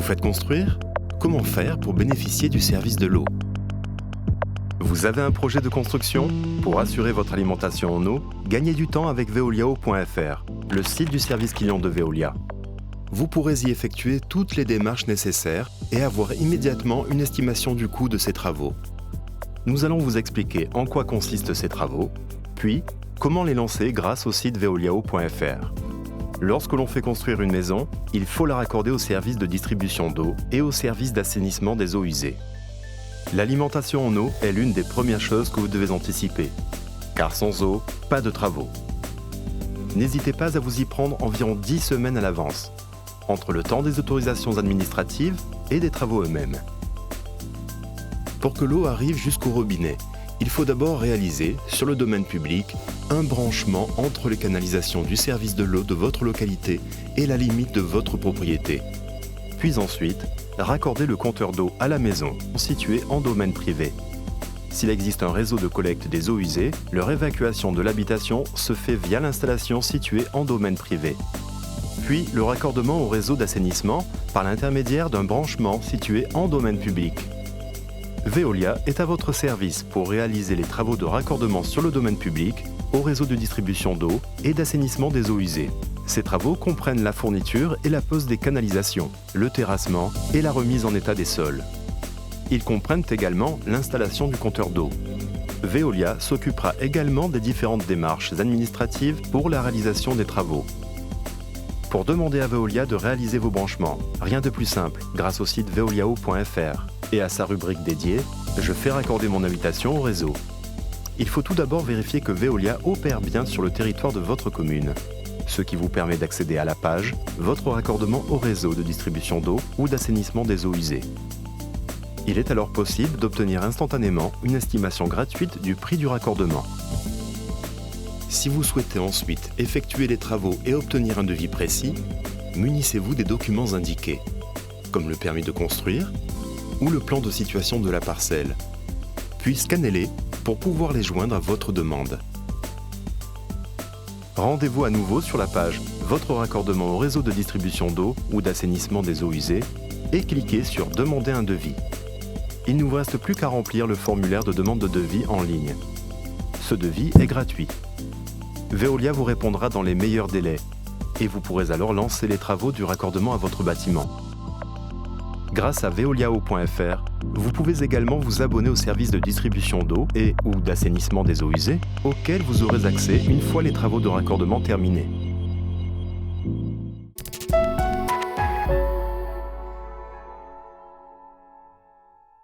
faites construire? Comment faire pour bénéficier du service de l'eau? Vous avez un projet de construction? Pour assurer votre alimentation en eau, gagnez du temps avec veoliaeau.fr, le site du service client de Veolia. Vous pourrez y effectuer toutes les démarches nécessaires et avoir immédiatement une estimation du coût de ces travaux. Nous allons vous expliquer en quoi consistent ces travaux, puis comment les lancer grâce au site veoliaeau.fr. Lorsque l'on fait construire une maison, il faut la raccorder au service de distribution d'eau et au service d'assainissement des eaux usées. L'alimentation en eau est l'une des premières choses que vous devez anticiper, car sans eau, pas de travaux. N'hésitez pas à vous y prendre environ 10 semaines à l'avance, entre le temps des autorisations administratives et des travaux eux-mêmes. Pour que l'eau arrive jusqu'au robinet, il faut d'abord réaliser, sur le domaine public, un branchement entre les canalisations du service de l'eau de votre localité et la limite de votre propriété. Puis ensuite, raccorder le compteur d'eau à la maison, situé en domaine privé. S'il existe un réseau de collecte des eaux usées, leur évacuation de l'habitation se fait via l'installation située en domaine privé. Puis le raccordement au réseau d'assainissement par l'intermédiaire d'un branchement situé en domaine public. Veolia est à votre service pour réaliser les travaux de raccordement sur le domaine public, au réseau de distribution d'eau et d'assainissement des eaux usées. Ces travaux comprennent la fourniture et la pose des canalisations, le terrassement et la remise en état des sols. Ils comprennent également l'installation du compteur d'eau. Veolia s'occupera également des différentes démarches administratives pour la réalisation des travaux. Pour demander à Veolia de réaliser vos branchements, rien de plus simple grâce au site veoliaeau.fr et à sa rubrique dédiée « Je fais raccorder mon habitation au réseau ». Il faut tout d'abord vérifier que Veolia opère bien sur le territoire de votre commune, ce qui vous permet d'accéder à la page « Votre raccordement au réseau de distribution d'eau ou d'assainissement des eaux usées ». Il est alors possible d'obtenir instantanément une estimation gratuite du prix du raccordement. Si vous souhaitez ensuite effectuer les travaux et obtenir un devis précis, munissez-vous des documents indiqués, comme le permis de construire ou le plan de situation de la parcelle, puis scannez-les pour pouvoir les joindre à votre demande. Rendez-vous à nouveau sur la page « Votre raccordement au réseau de distribution d'eau ou d'assainissement des eaux usées » et cliquez sur « Demander un devis ». Il ne vous reste plus qu'à remplir le formulaire de demande de devis en ligne. Ce devis est gratuit. Veolia vous répondra dans les meilleurs délais et vous pourrez alors lancer les travaux du raccordement à votre bâtiment. Grâce à veoliaeau.fr, vous pouvez également vous abonner au service de distribution d'eau et ou d'assainissement des eaux usées auquel vous aurez accès une fois les travaux de raccordement terminés.